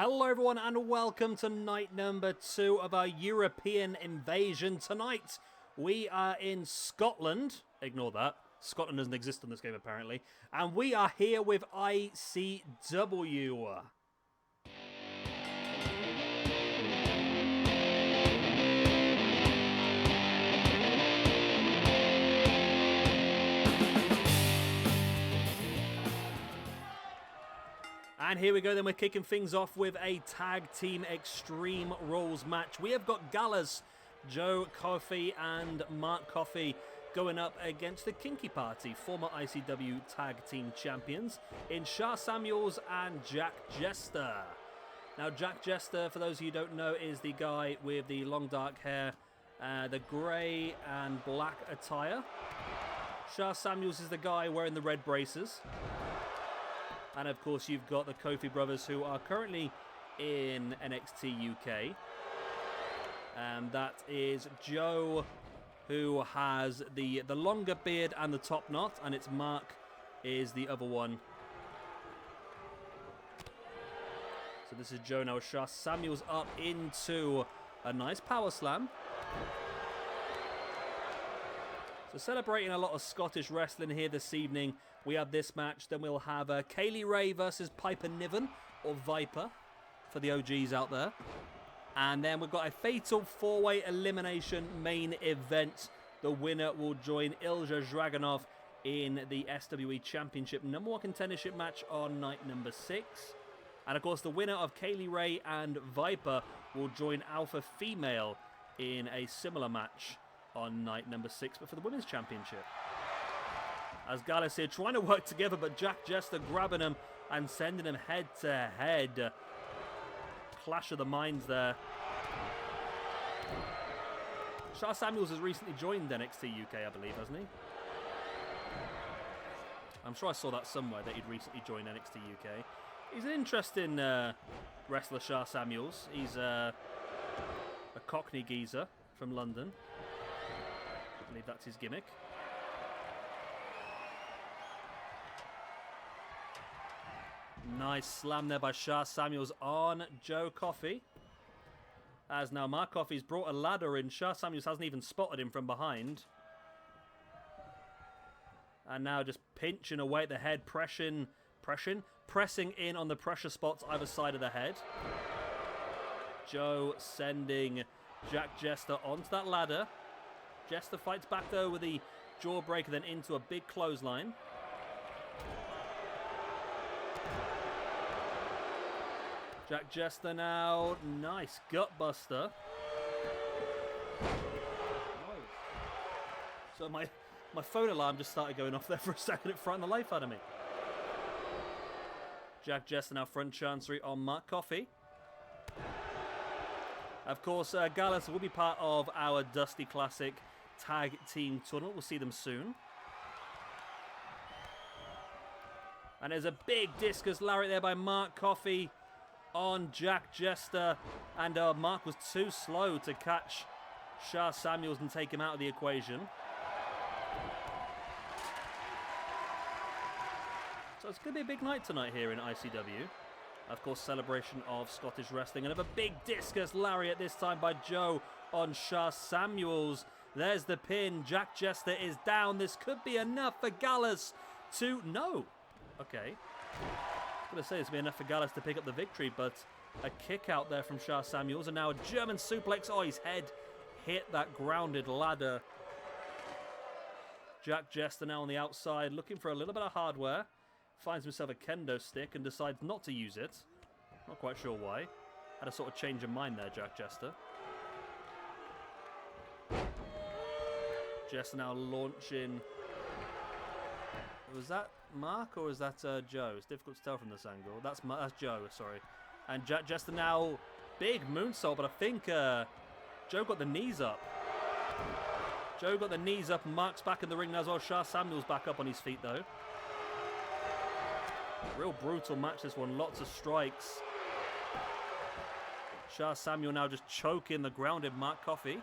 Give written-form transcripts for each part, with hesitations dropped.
Hello everyone and welcome to night number 2 of our European invasion. Tonight we are in Scotland. Ignore that. Scotland doesn't exist in this game apparently. And we are here with ICW. And here we go then, we're kicking things off with a Tag Team Extreme Rules match. We have got Gallus, Joe Coffey and Mark Coffey going up against the Kinky Party, former ICW Tag Team Champions, in Shah Samuels and Jack Jester. Now Jack Jester, for those of you who don't know, is the guy with the long dark hair, the grey and black attire. Shah Samuels is the guy wearing the red braces. And of course you've got the Kofi brothers who are currently in NXT UK. And that is Joe, who has the longer beard and the top knot, and it's Mark is the other one. So this is Joe now. Shah Samuels up into a nice power slam. So celebrating a lot of Scottish wrestling here this evening. We have this match. Then we'll have Kaylee Ray versus Piper Niven, or Viper, for the OGs out there. And then we've got a fatal 4-way elimination main event. The winner will join Ilja Dragunov in the SWE Championship #1 contendership match on night number 6. And of course the winner of Kaylee Ray and Viper will join Alpha Female in a similar match on night number 6, but for the Women's Championship. As Gallus here trying to work together, but Jack Jester grabbing him and sending him head to head. Clash of the minds there. Shah Samuels has recently joined NXT UK, I believe, hasn't he? I'm sure I saw that somewhere, that he'd recently joined NXT UK. He's an interesting wrestler, Shah Samuels. He's a Cockney geezer from London. I believe that's his gimmick. Nice slam there by Shah Samuels on Joe Coffey. As now Mark Coffey's brought a ladder in. Shah Samuels hasn't even spotted him from behind. And now just pinching away at the head, pressing in on the pressure spots either side of the head. Joe sending Jack Jester onto that ladder. Jester fights back though with the jawbreaker, then into a big clothesline. Jack Jester now, nice gutbuster. So my phone alarm just started going off there for a second. It frightened the life out of me. Jack Jester now front chancery on Mark Coffey. Of course, Gallus will be part of our Dusty Classic Tag Team Tunnel. We'll see them soon. And there's a big discus lariat there by Mark Coffey on Jack Jester. And Mark was too slow to catch Shah Samuels and take him out of the equation. So it's going to be a big night tonight here in ICW. Of course, celebration of Scottish wrestling. Another big discus lariat, this time by Joe on Shah Samuels. There's the pin. Jack Jester is down. This could be enough for Gallus to... No. Okay. I was going to say this would be enough for Gallus to pick up the victory, but a kick out there from Shah Samuels. And now a German suplex. Oh, his head hit that grounded ladder. Jack Jester now on the outside, looking for a little bit of hardware. Finds himself a kendo stick and decides not to use it. Not quite sure why. Had a sort of change of mind there, Jack Jester. Jester now launching. Was that Mark or was that Joe? It's difficult to tell from this angle. That's Joe, sorry. And Jack Jester now, big moonsault, but I think Joe got the knees up. Joe got the knees up and Mark's back in the ring now as well. Shah Samuels back up on his feet though. Real brutal match this one, lots of strikes. Shah Samuel now just choking the grounded Mark Coffey.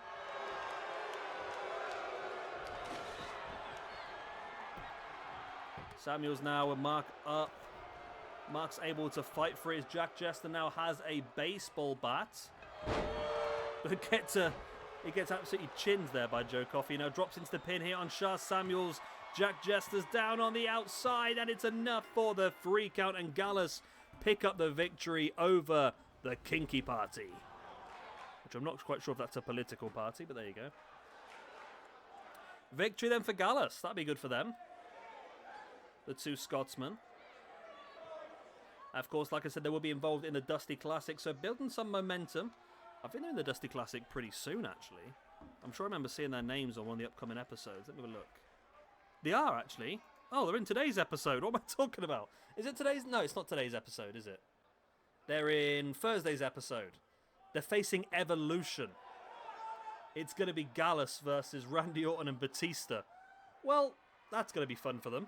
Samuels now with Mark up. Mark's able to fight for it. Jack Jester now has a baseball bat. But he gets absolutely chinned there by Joe Coffey. Now drops into the pin here on Shah Samuels. Jack Jester's down on the outside, and it's enough for the 3 count, and Gallus pick up the victory over the Kinky party. Which I'm not quite sure if that's a political party, but there you go. Victory then for Gallus. That'd be good for them. The 2 Scotsmen. Of course, like I said, they will be involved in the Dusty Classic, so building some momentum. I think they're in the Dusty Classic pretty soon, actually. I'm sure I remember seeing their names on one of the upcoming episodes. Let me have a look. They are, actually. Oh, they're in today's episode. What am I talking about? Is it today's? No, it's not today's episode, is it? They're in Thursday's episode. They're facing Evolution. It's going to be Gallus versus Randy Orton and Batista. Well, that's going to be fun for them.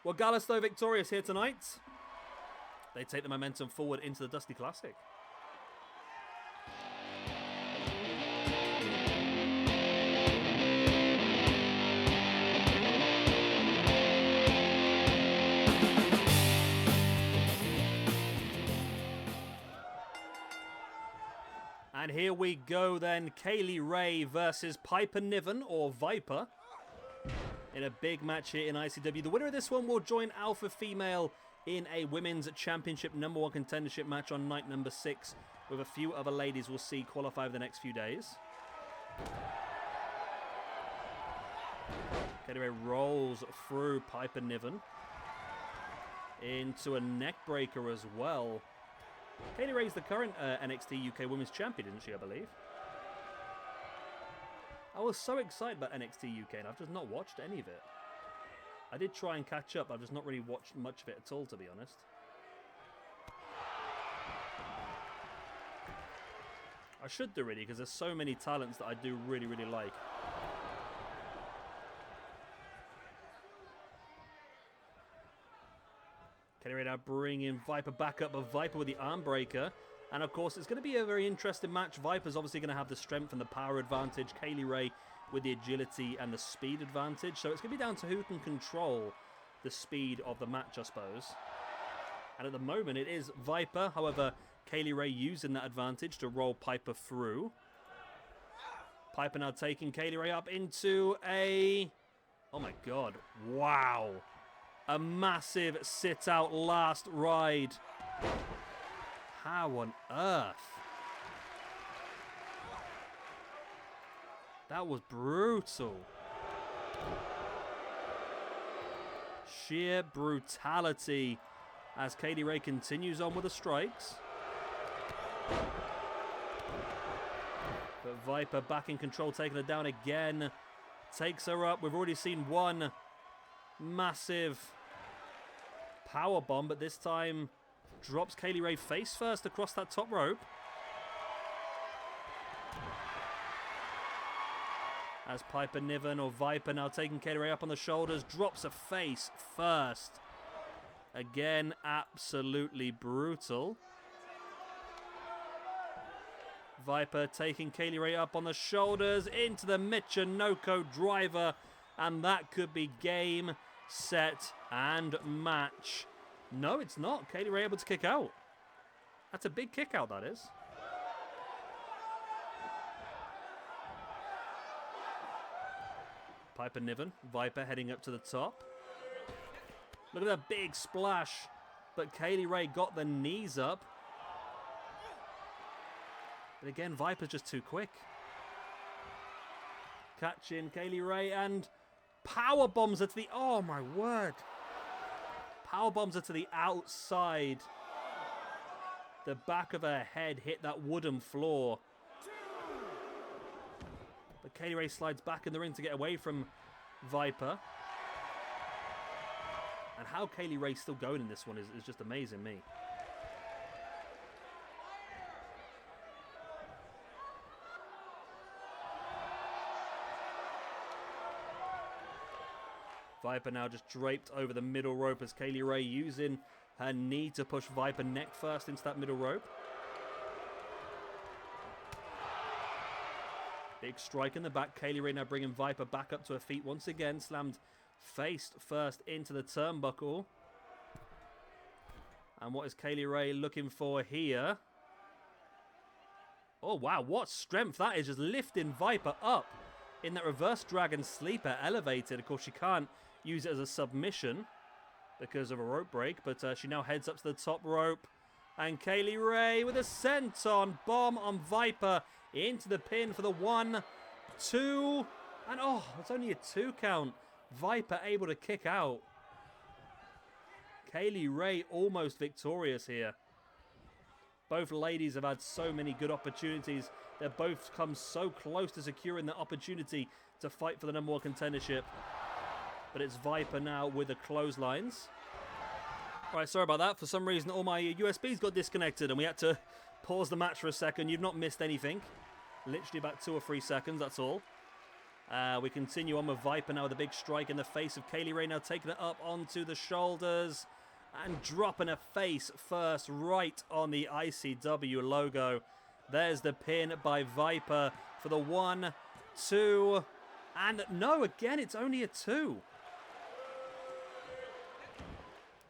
Well, Gallus, though, victorious here tonight. They take the momentum forward into the Dusty Classic. And here we go then, Kaylee Ray versus Piper Niven, or Viper, in a big match here in ICW. The winner of this one will join Alpha Female in a Women's Championship #1 contendership match on night number 6, with a few other ladies we'll see qualify over the next few days. Kaylee Ray rolls through Piper Niven into a neck breaker as well. Kaylee Ray's the current NXT UK Women's Champion, isn't she, I believe? I was so excited about NXT UK, and I've just not watched any of it. I did try and catch up, I've just not really watched much of it at all, to be honest. I should do, really, because there's so many talents that I do really, really like. Kaylee Ray now bringing Viper back up, but Viper with the arm breaker. And of course, it's going to be a very interesting match. Viper's obviously going to have the strength and the power advantage. Kaylee Ray with the agility and the speed advantage. So it's going to be down to who can control the speed of the match, I suppose. And at the moment, it is Viper. However, Kaylee Ray using that advantage to roll Piper through. Piper now taking Kaylee Ray up into a... Oh my god. Wow. A massive sit-out last ride. How on earth? That was brutal. Sheer brutality as Kaylee Ray continues on with the strikes. But Viper back in control, taking her down again. Takes her up. We've already seen one massive power bomb, but this time drops Kaylee Ray face first across that top rope. As Piper Niven, or Viper, now taking Kaylee Ray up on the shoulders, drops her face first. Again, absolutely brutal. Viper taking Kaylee Ray up on the shoulders into the Michinoku driver, and that could be game, set, and match. No, it's not. Kaylee Ray able to kick out. That's a big kick out, that is. Piper Niven, Viper heading up to the top. Look at that big splash. But Kaylee Ray got the knees up. But again, Viper's just too quick. Catching Kaylee Ray and power bombs her to the... Oh my word. Power bombs her to the outside. The back of her head hit that wooden floor. But Kaylee Ray slides back in the ring to get away from Viper. And how Kaylee Ray's still going in this one is just amazing me. Viper now just draped over the middle rope as Kaylee Ray using her knee to push Viper neck first into that middle rope. Big strike in the back. Kaylee Ray now bringing Viper back up to her feet once again. Slammed face first into the turnbuckle. And what is Kaylee Ray looking for here? Oh, wow. What strength that is. Just lifting Viper up in that reverse dragon sleeper elevated. Of course, she can't use it as a submission because of a rope break. But she now heads up to the top rope. And Kaylee Ray with a senton bomb on Viper into the pin for the 1, 2. And oh, it's only a 2 count. Viper able to kick out. Kaylee Ray almost victorious here. Both ladies have had so many good opportunities. They've both come so close to securing the opportunity to fight for the #1 contendership. But it's Viper now with the clotheslines. All right, sorry about that. For some reason, all my USBs got disconnected and we had to pause the match for a second. You've not missed anything. Literally about 2 or 3 seconds, that's all. We continue on with Viper now with a big strike in the face of Kaylee Ray, now taking it up onto the shoulders and dropping her face first right on the ICW logo. There's the pin by Viper for the 1, 2, and no, again, it's only a 2.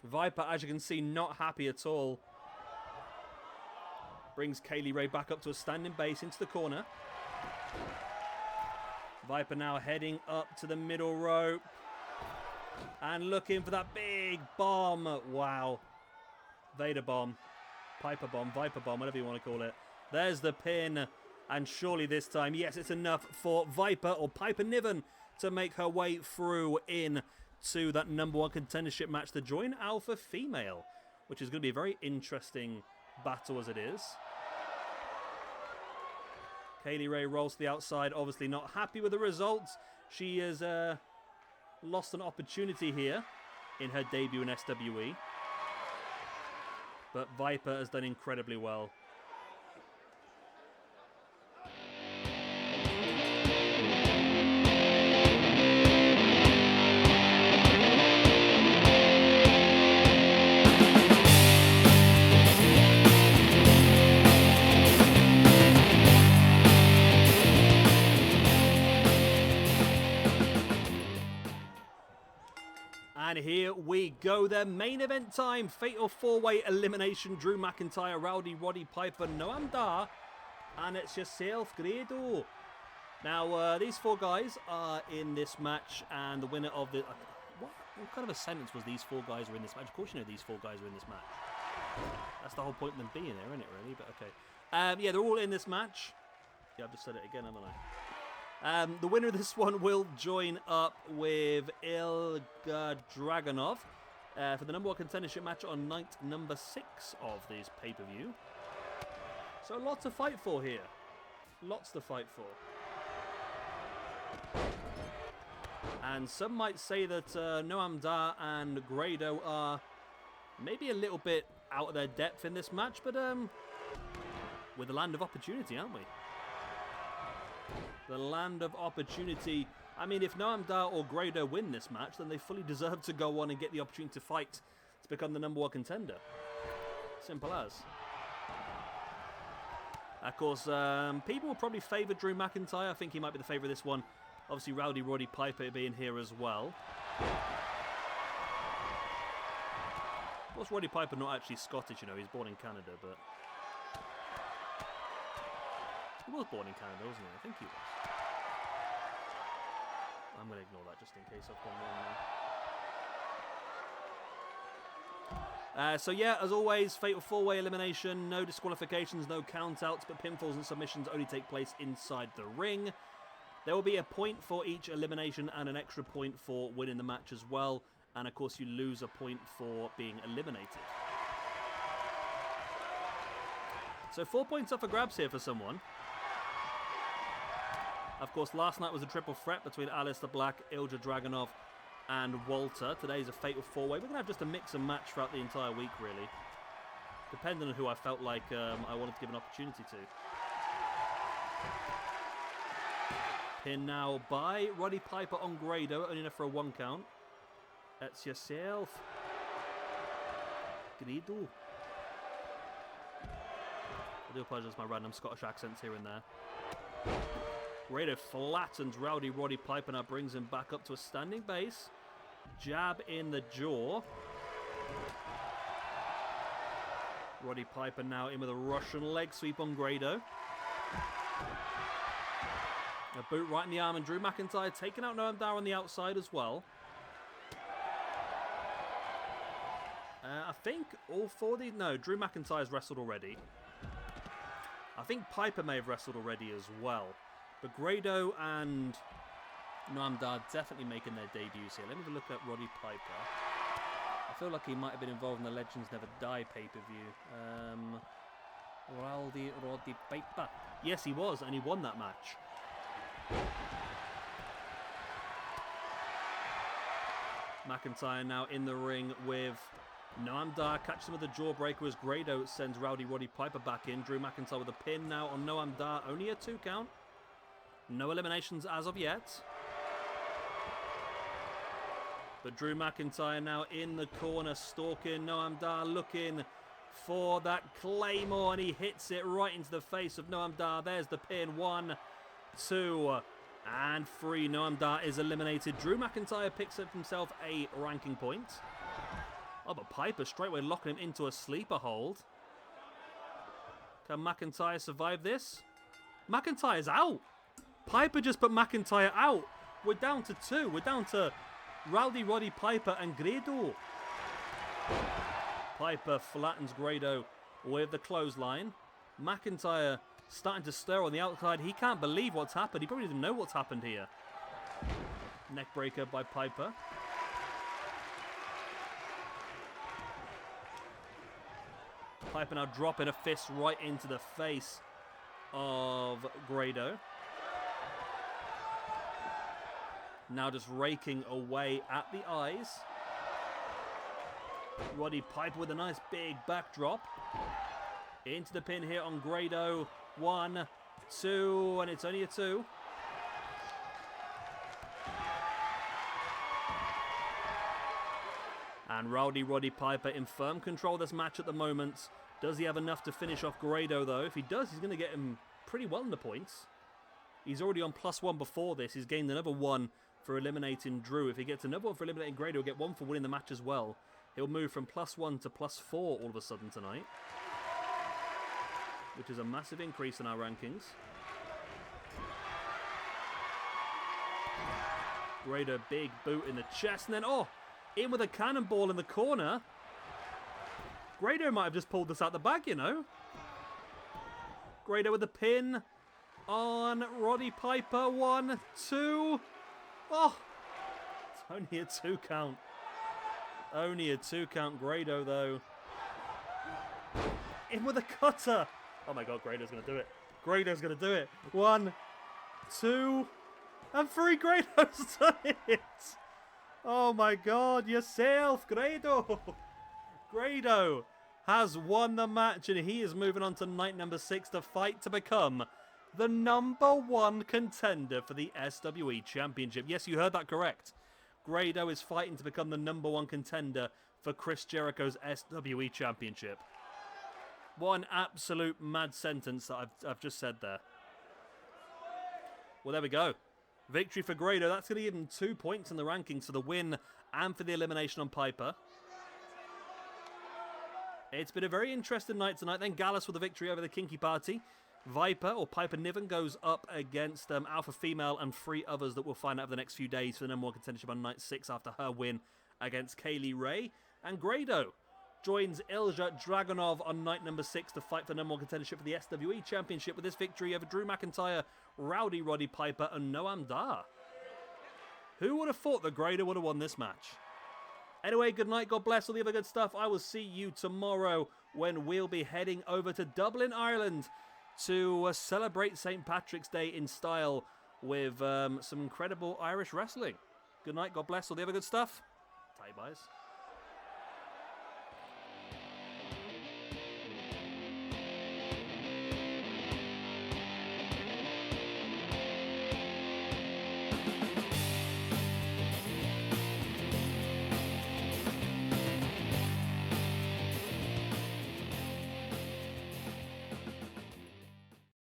Viper, as you can see, not happy at all. Brings Kaylee Ray back up to a standing base into the corner. Viper now heading up to the middle rope. And looking for that big bomb. Wow. Vader bomb. Piper bomb. Viper bomb. Whatever you want to call it. There's the pin. And surely this time, yes, it's enough for Viper or Piper Niven to make her way through in to that #1 contendership match to join Alpha Female. Which is going to be a very interesting battle as it is. Kaylee Ray rolls to the outside. Obviously not happy with the results. She has lost an opportunity here in her debut in SWE. But Viper has done incredibly well. And here we go, their main event time. Fatal 4-way elimination. Drew McIntyre, Rowdy, Roddy, Piper, Noam, and it's yourself, Grado. Now, these 4 guys are in this match, and the winner of the... what kind of a sentence was these 4 guys are in this match? Of course you know these 4 guys are in this match. That's the whole point of them being there, isn't it, really? But okay. Yeah, they're all in this match. Yeah, I've just said it again, haven't I? The winner of this one will join up with Ilga Dragunov for the #1 contendership match on night number 6 of this pay-per-view. So lots to fight for here. Lots to fight for. And some might say that Noam Dar and Grado are maybe a little bit out of their depth in this match, but we're the land of opportunity, aren't we? The land of opportunity. I mean, if Noam Dar or Grado win this match, then they fully deserve to go on and get the opportunity to fight to become the #1 contender. Simple as. Of course, people will probably favour Drew McIntyre. I think he might be the favourite of this one. Obviously, Rowdy, Roddy, Piper being here as well. Of course, Roddy Piper not actually Scottish, you know. He's born in Canada, but... he was born in Canada, wasn't he? I think he was. I'm going to ignore that just in case I've gone wrong there. So yeah, as always, fatal 4-way elimination. No disqualifications, no countouts, but pinfalls and submissions only take place inside the ring. There will be a point for each elimination and an extra point for winning the match as well. And of course, you lose a point for being eliminated. So 4 points up for grabs here for someone. Of course, last night was a triple threat between Aleister Black, Ilja Dragunov, and Walter. Today's a fatal 4-way. We're going to have just a mix and match throughout the entire week, really. Depending on who I felt like I wanted to give an opportunity to. Pin now by Roddy Piper on Grado, only enough for a 1 count. That's yourself, Grado. I do apologise for my random Scottish accents here and there. Grado flattens Rowdy Roddy Piper, now brings him back up to a standing base. Jab in the jaw. Roddy Piper now in with a Russian leg sweep on Grado. A boot right in the arm, and Drew McIntyre taking out Noam Dar on the outside as well. I think all 4 of these... No, Drew McIntyre's wrestled already. I think Piper may have wrestled already as well. But Grado and Noam Dar definitely making their debuts here. Let me have a look at Roddy Piper. I feel like he might have been involved in the Legends Never Die pay-per-view. Roddy Piper. Yes, he was, and he won that match. McIntyre now in the ring with Noam Dar. Catches him with a jawbreaker as Grado sends Roddy Piper back in. Drew McIntyre with a pin now on Noam Dar. Only a 2 count. No eliminations as of yet. But Drew McIntyre now in the corner, stalking Noam Dar, looking for that Claymore, and he hits it right into the face of Noam Dar. There's the pin. 1, 2, and 3. Noam Dar is eliminated. Drew McIntyre picks up himself a ranking point. Oh, but Piper straightaway locking him into a sleeper hold. Can McIntyre survive this? McIntyre's out. Piper just put McIntyre out. We're down to 2. We're down to Roddy Piper and Grado. Piper flattens Grado with the clothesline. McIntyre starting to stir on the outside. He can't believe what's happened. He probably doesn't know what's happened here. Neckbreaker by Piper. Piper now dropping a fist right into the face of Grado. Now just raking away at the eyes. Roddy Piper with a nice big backdrop. Into the pin here on Grado. 1, 2, and it's only a 2. And Roddy Piper in firm control of this match at the moment. Does he have enough to finish off Grado though? If he does, he's going to get him pretty well in the points. He's already on +1 before this. He's gained another 1 for eliminating Drew. If he gets another 1 for eliminating Grado, he'll get 1 for winning the match as well. He'll move from +1 to +4 all of a sudden tonight, which is a massive increase in our rankings. Grado, big boot in the chest, and then, oh, in with a cannonball in the corner. Grado might have just pulled this out the bag, you know. Grado with the pin on Roddy Piper. 1, 2. Oh, it's only a 2 count. Only a 2 count. Grado, though. In with a cutter. Oh my God, Grado's going to do it. Grado's going to do it. 1, 2, and 3. Grado's done it. Oh my God, yourself, Grado. Grado has won the match, and he is moving on to night number 6 to fight to become the #1 contender for the SWE Championship. Yes, you heard that correct. Grado is fighting to become the #1 contender for Chris Jericho's SWE Championship. What an absolute mad sentence that I've just said there. Well, there we go. Victory for Grado. That's going to give him 2 points in the rankings for the win and for the elimination on Piper. It's been a very interesting night tonight. Then Gallus with the victory over the Kinky Party. Viper, or Piper Niven, goes up against Alpha Female and 3 others that we'll find out over the next few days for the #1 contendership on night 6 after her win against Kaylee Ray. And Grado joins Ilja Dragunov on night number 6 to fight for the #1 contendership for the SWE Championship with this victory over Drew McIntyre, Roddy Piper, and Noam Dar. Who would have thought that Grado would have won this match? Anyway, good night, God bless, all the other good stuff. I will see you tomorrow when we'll be heading over to Dublin, Ireland to celebrate St. Patrick's Day in style with some incredible Irish wrestling. Good night, God bless, all the other good stuff. Bye, guys.